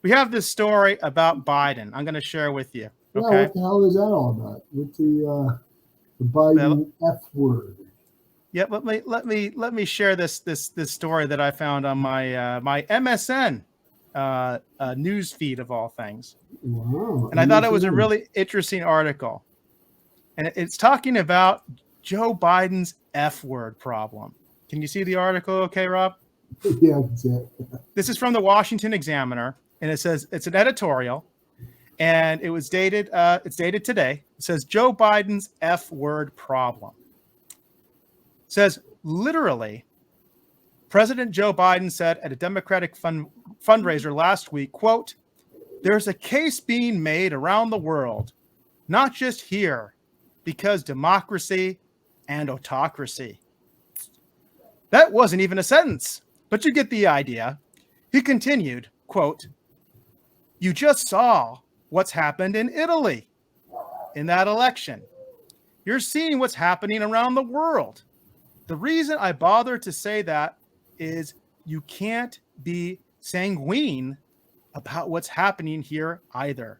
we have this story about Biden. I'm going to share with you. Yeah, Okay. what the hell is that all about? With the Biden F word. Yeah, let me share this story that I found on my my MSN news feed of all things. Wow. And I thought it was a really interesting article. And it's talking about Joe Biden's F word problem. Can you see the article okay, Rob? Yeah, I can see it. This is from the Washington Examiner, and it says it's an editorial, and it was dated. It's dated today. It says Joe Biden's F word problem. It says literally, President Joe Biden said at a Democratic fundraiser last week, quote, "There's a case being made around the world, not just here, because democracy and autocracy." That wasn't even a sentence, but you get the idea. He continued, quote, "You just saw what's happened in Italy in that election. You're seeing what's happening around the world. The reason I bother to say that is you can't be sanguine about what's happening here either.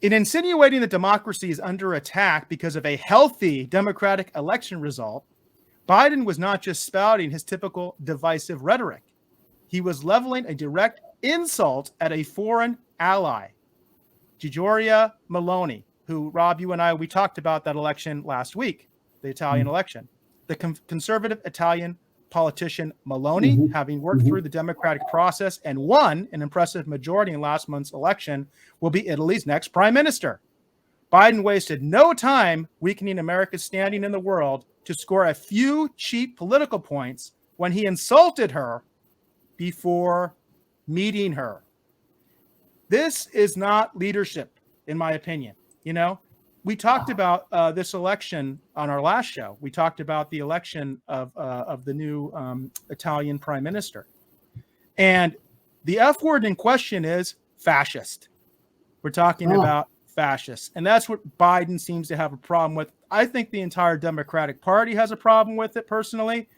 In insinuating that democracy is under attack because of a healthy Democratic election result, Biden was not just spouting his typical divisive rhetoric. He was leveling a direct insult at a foreign ally, Giorgia Meloni, who, Rob, you and I, we talked about that election last week, the Italian election. The conservative Italian politician Meloni, having worked through the democratic process and won an impressive majority in last month's election, will be Italy's next prime minister. Biden wasted no time weakening America's standing in the world to score a few cheap political points when he insulted her before meeting her. This is not leadership, in my opinion. You know, we talked about this election on our last show. We talked about the election of the new Italian prime minister. And the F word in question is fascist. We're talking about fascists. And that's what Biden seems to have a problem with. I think the entire Democratic Party has a problem with it personally.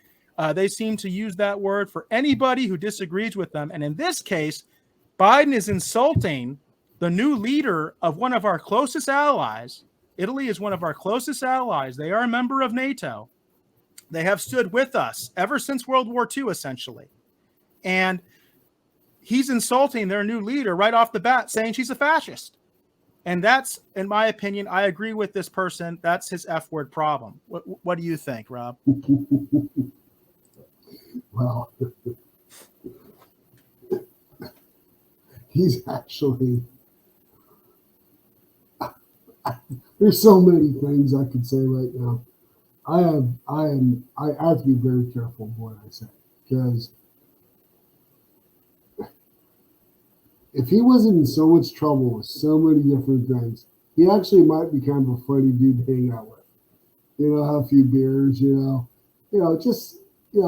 They seem to use that word for anybody who disagrees with them. And in this case, Biden is insulting the new leader of one of our closest allies. Italy is one of our closest allies. They are a member of NATO. They have stood with us ever since World War II, essentially. And he's insulting their new leader right off the bat, saying she's a fascist. And that's, in my opinion, I agree with this person. That's his F word problem. What do you think, Rob? Well, he's actually, there's so many things I could say right now. I have to be very careful what I say, because if he wasn't in so much trouble with so many different things, he actually might be kind of a funny dude to hang out with. You know, have a few beers, just,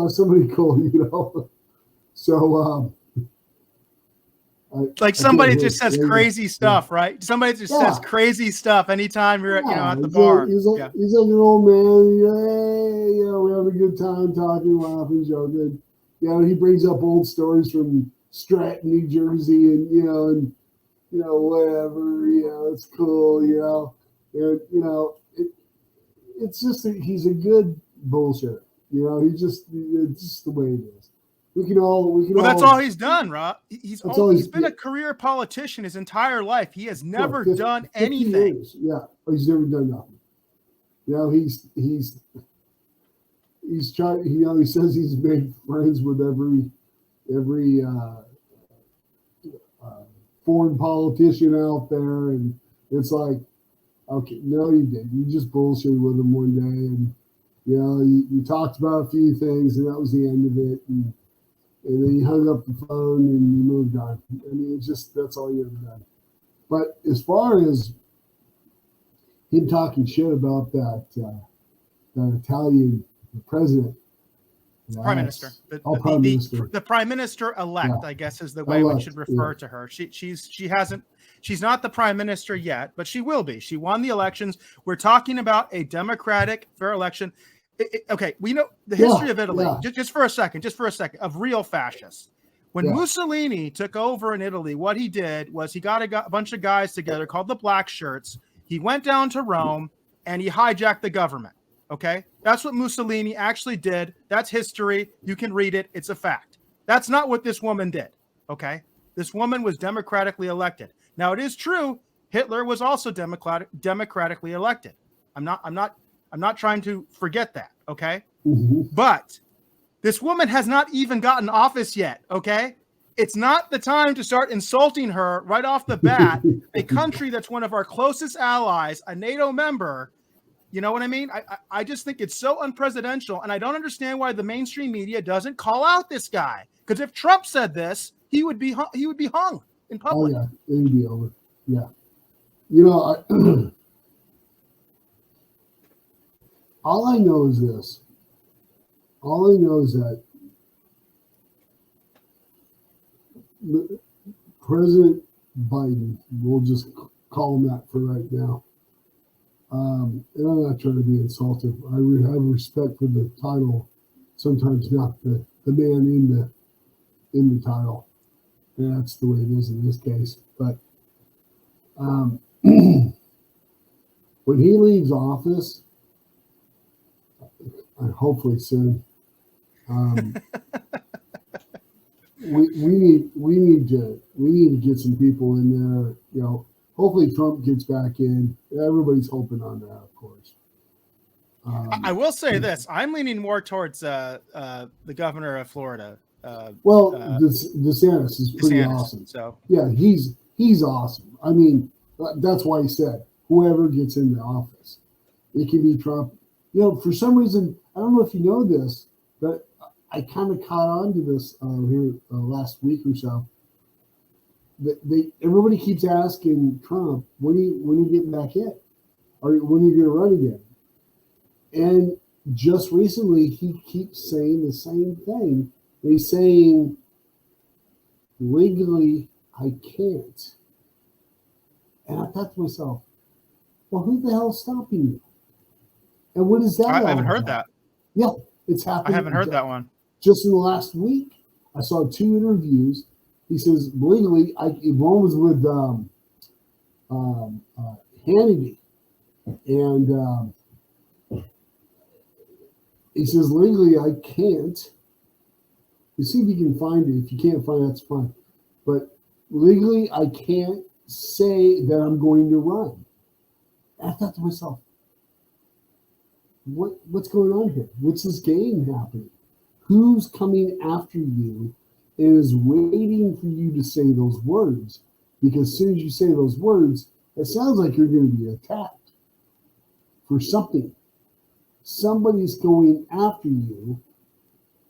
somebody cool, So, like somebody just says crazy stuff, right? Somebody just says crazy stuff anytime you're, at the bar. He's like an old man. We're having a good time talking, laughing, joking. He brings up old stories from Stratton, New Jersey, and whatever. It's cool. And it's just that he's a good bullshitter. It's just the way it is. Well, that's all he's done, Rob. He's been a career politician his entire life. He has never done anything. Years. Yeah, he's never done nothing. He's trying. He says he's made friends with every foreign politician out there, and it's like, okay, no, you didn't. You just bullshitted with him one day, and you talked about a few things, and that was the end of it. And then you hung up the phone and you moved on. I mean, that's all you ever done. But as far as him talking shit about that Italian president, prime minister, the prime minister elect, I guess is the way we should refer to her. She's not the prime minister yet, but she will be. She won the elections. We're talking about a democratic fair election. Okay, we know the history of Italy. Just for a second, of real fascists. When Yeah. Mussolini took over in Italy, what he did was he got a bunch of guys together called the Black Shirts. He went down to Rome and he hijacked the government. Okay. That's what Mussolini actually did. That's history. You can read it. It's a fact. That's not what this woman did. Okay. This woman was democratically elected. Now, it is true Hitler was also democratically elected. I'm not trying to forget that. Okay. Mm-hmm. But this woman has not even gotten office yet, okay? It's not the time to start insulting her right off the bat, a country that's one of our closest allies, a NATO member. You know what I mean? I just think it's so unpresidential, and I don't understand why the mainstream media doesn't call out this guy. Because if Trump said this, he would be hung in public. Oh, yeah. It'd be over. Yeah. You know, all I know is this. All I know is that President Biden, we'll just call him that for right now. And I'm not trying to be insultive. I have respect for the title, sometimes not the man in the title. And that's the way it is in this case. But when he leaves office, hopefully soon, we need to get some people in there. You know, hopefully Trump gets back in. Everybody's hoping on that, of course. I will say this: I'm leaning more towards the governor of Florida. DeSantis is pretty awesome. So yeah, he's awesome. I mean, that's why he said whoever gets into office, it can be Trump. You know, for some reason, I don't know if you know this, but I kind of caught on to this here last week or so. Everybody keeps asking Trump, when are you getting back in? Or when are you going to run again? And just recently, he keeps saying the same thing. He's saying, legally, I can't. And I thought to myself, well, who the hell is stopping you? And what is that? I haven't heard that. Yeah, it's happened. I haven't heard that one. Just in the last week, I saw 2 interviews. He says, legally, one was with Hannity. And he says, legally, I can't. You see if you can find it. If you can't find it, that's fine. But legally, I can't say that I'm going to run. And I thought to myself, what's going on here? What's this game happening? Who's coming after you and is waiting for you to say those words? Because as soon as you say those words, it sounds like you're going to be attacked for something. Somebody's going after you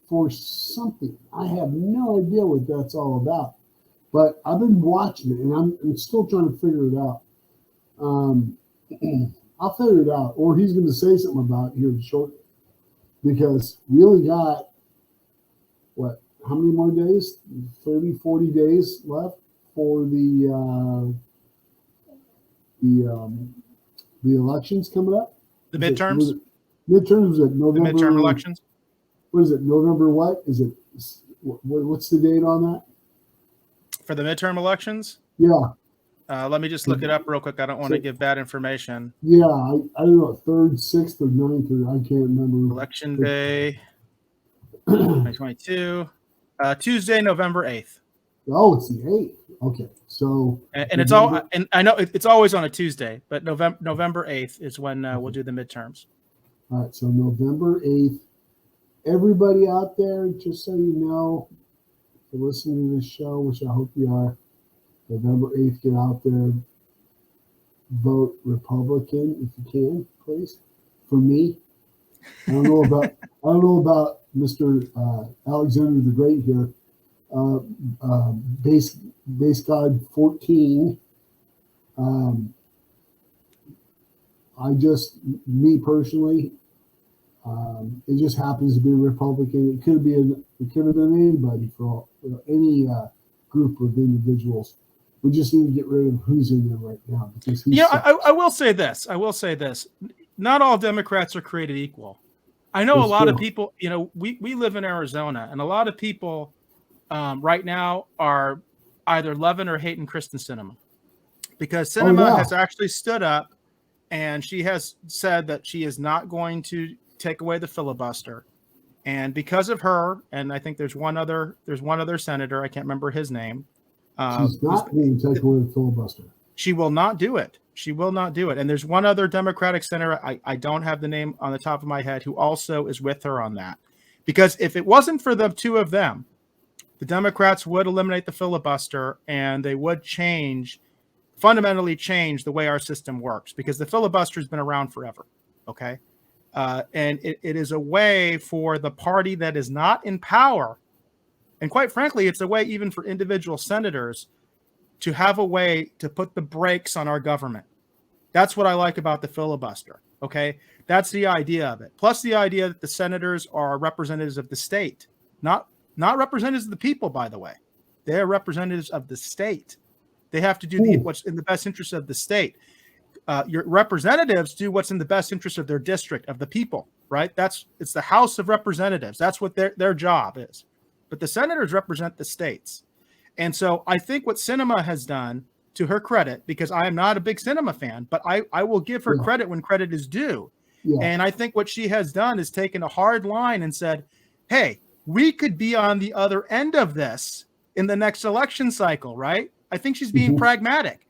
for something. I have no idea what that's all about. But I've been watching it, and I'm still trying to figure it out. I'll figure it out. Or he's going to say something about it here shortly. Because we only got, how many more days? 30, 40 days left for the elections coming up. The midterms? Midterms at November. The midterm elections? What is it? November what? Is it? What's the date on that? For the midterm elections? Yeah. Let me just look it up real quick. I don't want to give bad information. Yeah, I don't know, 3rd, 6th, or 9th, or I can't remember. Election day, 2022, Tuesday, November 8th. Oh, it's the 8th. Okay, so and it's all, and I know it's always on a Tuesday, but November 8th is when we'll do the midterms. All right, so November 8th. Everybody out there, just so you know, if you're listening to this show, which I hope you are, November 8th, get out there, vote Republican if you can, please. For me, I don't know about Mr. Alexander the Great here. Bassgod14. Me personally, it just happens to be a Republican. It could have been anybody for any group of individuals. We just need to get rid of who's in there right now because I will say this. Not all Democrats are created equal. I know a lot of people. You know, we live in Arizona, and a lot of people right now are either loving or hating Kristen Sinema, because Sinema has actually stood up and she has said that she is not going to take away the filibuster. And because of her, and I think there's one other senator, I can't remember his name. She's not going to take away the filibuster. She will not do it. She will not do it. And there's one other Democratic senator, I don't have the name on the top of my head, who also is with her on that. Because if it wasn't for the two of them, the Democrats would eliminate the filibuster and they would fundamentally change the way our system works, because the filibuster has been around forever. Okay. And it is a way for the party that is not in power. And quite frankly, it's a way even for individual senators to have a way to put the brakes on our government. That's what I like about the filibuster. Okay. That's the idea of it. Plus the idea that the senators are representatives of the state, not representatives of the people, by the way. They're representatives of the state. They have to do what's in the best interest of the state. Your representatives do what's in the best interest of their district, of the people, right? It's the House of Representatives. That's what their job is. But the senators represent the states. And so I think what Sinema has done, to her credit, because I am not a big Sinema fan, but I will give her credit when credit is due. Yeah. And I think what she has done is taken a hard line and said, hey, we could be on the other end of this in the next election cycle, right? I think she's being pragmatic.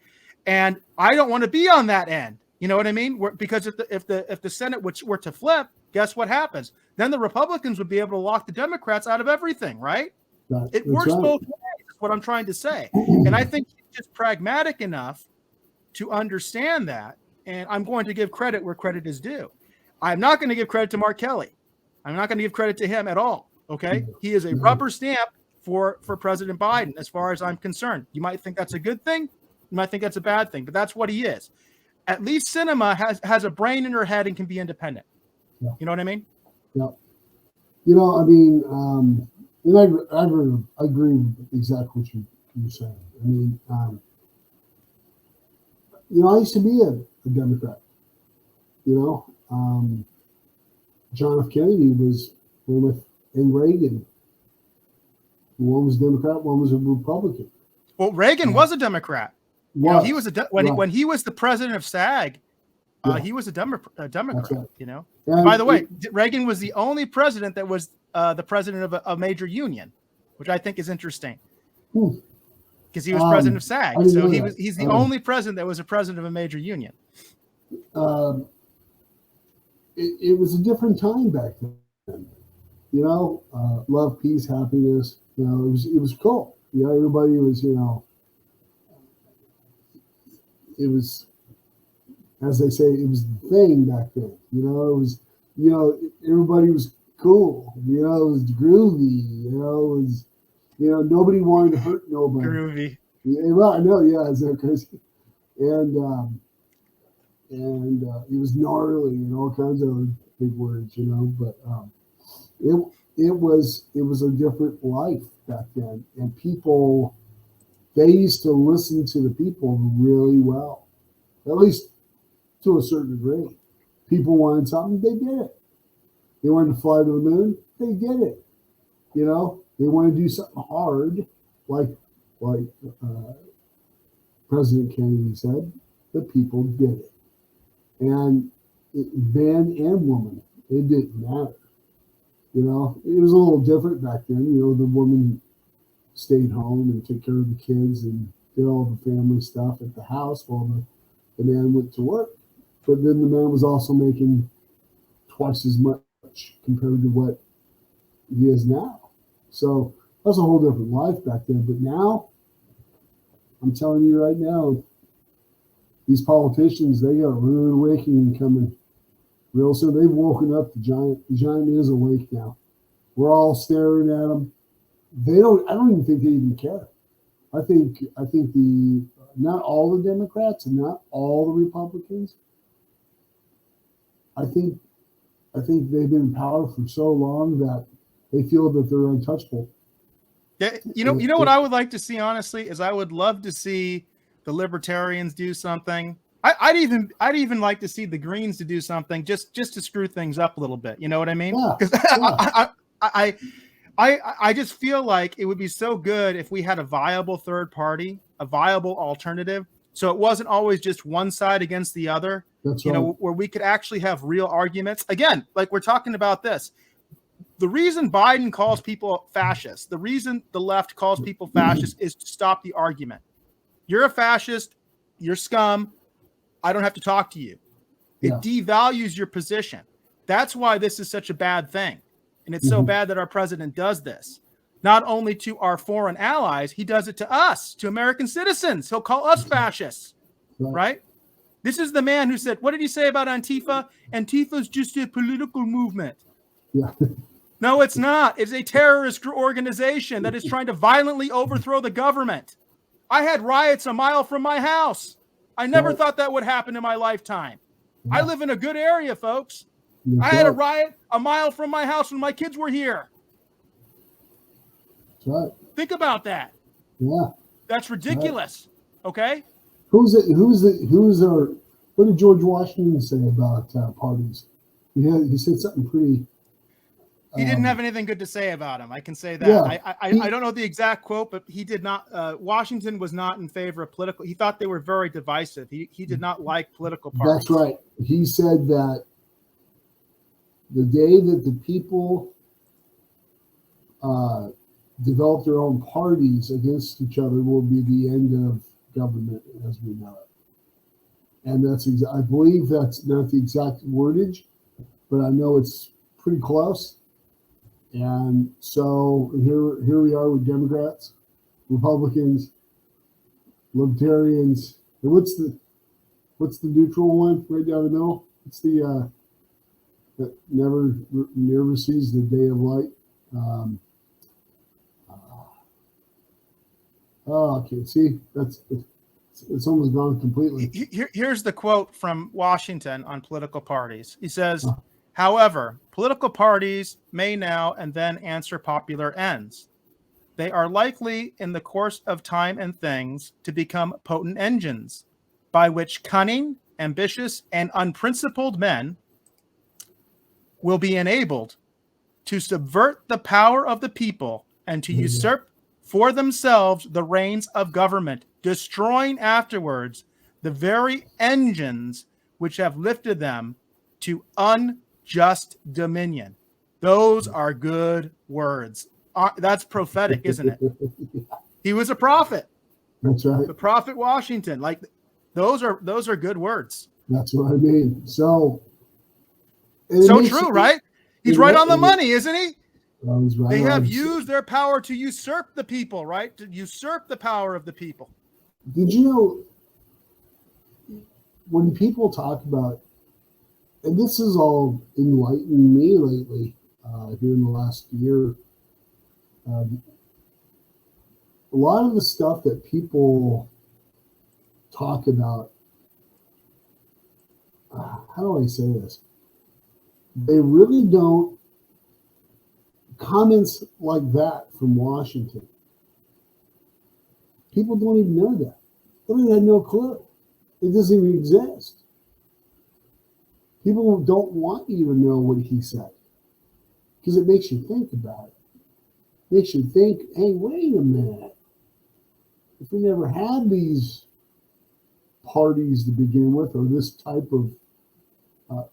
And I don't want to be on that end. You know what I mean? Because if the Senate were to flip, guess what happens? Then the Republicans would be able to lock the Democrats out of everything, right? It works both ways. That's what I'm trying to say. And I think she's just pragmatic enough to understand that. And I'm going to give credit where credit is due. I'm not going to give credit to Mark Kelly. I'm not going to give credit to him at all. Okay. He is a rubber stamp for President Biden, as far as I'm concerned. You might think that's a good thing. You might think that's a bad thing, but that's what he is. At least Sinema has a brain in her head and can be independent. Yeah. You know what I mean? Yeah. You know, I mean, and I agree with exactly what you're saying. I mean, you know, I used to be a Democrat. You know, John F. Kennedy was and Reagan. One was Democrat, one was a Republican. Well, Reagan was a Democrat. You know, he was when he was the president of SAG, he was a Democrat. Right. You know. And by the way, Reagan was the only president that was the president of a major union, which I think is interesting, because he was president of SAG. So he's the only president that was a president of a major union. It was a different time back then. You know, love, peace, happiness. You know, it was cool. You know, everybody was, you know, it was, as they say, it was the thing back then. You know, it was, you know, everybody was cool. You know, it was groovy. You know, it was, you know, nobody wanted to hurt nobody. Groovy. Yeah, well, I know, yeah, is that crazy? And it was gnarly and all kinds of big words, you know. But it was a different life back then, and people, they used to listen to the people really well, at least to a certain degree. People wanted something, they did it. They wanted to fly to the moon, they did it. You know, they wanted to do something hard, like President Kennedy said, the people did it. And man and woman, it didn't matter. You know, it was a little different back then. You know, the woman stayed home and took care of the kids and did all the family stuff at the house while the man went to work. But then the man was also making twice as much compared to what he is now. So that's a whole different life back then. But now, I'm telling you right now, these politicians, they got a rude awakening coming real soon. They've woken up. The giant is awake now. We're all staring at them. I don't even think they even care. I think not all the Democrats and not all the Republicans, I think they've been in power for so long that they feel that they're untouchable. Yeah, you know what I would like to see, honestly, is I would love to see the Libertarians do something. I'd even like to see the Greens to do something just to screw things up a little bit. You know what I mean? Because I just feel like it would be so good if we had a viable third party, a viable alternative. So it wasn't always just one side against the other, That's you right. know, where we could actually have real arguments. Again, like we're talking about this. The reason Biden calls people fascists, the reason the left calls people fascists is to stop the argument. You're a fascist, you're scum, I don't have to talk to you. It devalues your position. That's why this is such a bad thing. And it's so bad that our president does this. Not only to our foreign allies, he does it to us, to American citizens. He'll call us fascists, right? This is the man who said, what did he say about Antifa? Antifa's just a political movement. Yeah. No, it's not. It's a terrorist organization that is trying to violently overthrow the government. I had riots a mile from my house. I never thought that would happen in my lifetime. I live in a good area, folks. I had a riot a mile from my house when my kids were here. That's right. Think about that. Yeah. That's ridiculous. Okay. What did George Washington say about parties? He said something pretty. He didn't have anything good to say about him. I can say that. Yeah, I don't know the exact quote, but he did not. Washington was not in favor of political. He thought they were very divisive. He did not like political parties. That's right. He said that the day that the people develop their own parties against each other will be the end of government as we know it. And that's I believe that's not the exact wordage, but I know it's pretty close. And so here we are with Democrats, Republicans, Libertarians. And what's the neutral one right down the middle? It's the that never sees the day of light. Okay. See, it's almost gone completely. Here's the quote from Washington on political parties. He says, however, political parties may now and then answer popular ends. They are likely in the course of time and things to become potent engines by which cunning, ambitious, and unprincipled men will be enabled to subvert the power of the people and to usurp for themselves the reins of government, destroying afterwards the very engines which have lifted them to unjust dominion. Those are good words. That's prophetic, isn't it? He was a prophet. That's right. The prophet Washington. Like those are good words. That's what I mean. So true, right? He's right on the money, isn't he? Right. They have used their power to usurp the people, right? To usurp the power of the people. Did you know when people talk about, and this has all enlightened me lately, here in the last year, a lot of the stuff that people talk about, how do I say this? They really don't, comments like that from Washington, people don't even know that. They don't have no clue. It doesn't even exist. People don't want you to know what he said because it makes you think about it. Makes you think, hey, wait a minute. If we never had these parties to begin with, or this type of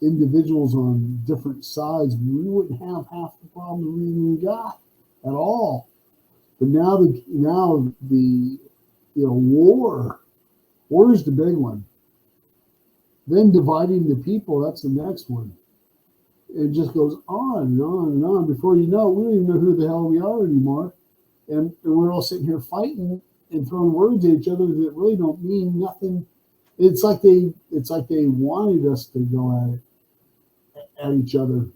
individuals on different sides, we wouldn't have half the problems we even got at all. But now the war is the big one. Then dividing the people, that's the next one. It just goes on and on and on. Before you know it, we don't even know who the hell we are anymore. And we're all sitting here fighting and throwing words at each other that really don't mean nothing. It's like they wanted us to go at each other.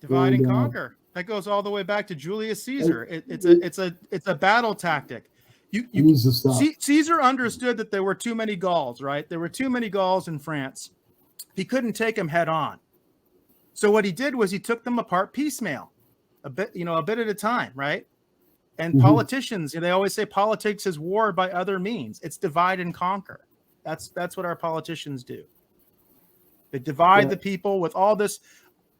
Divide and conquer. That goes all the way back to Julius Caesar. It's a battle tactic. Caesar understood that there were too many Gauls, right? There were too many Gauls in France. He couldn't take them head on. So what he did was he took them apart piecemeal, a bit at a time, right? And politicians, they always say politics is war by other means. It's divide and conquer. That's what our politicians do. They divide the people with all this.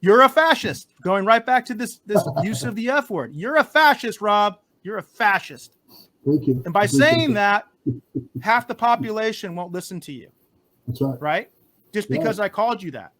You're a fascist. Going right back to this use of the F word. You're a fascist, Rob. You're a fascist. Thank you. And by saying that, half the population won't listen to you. That's right. Right? Just because I called you that.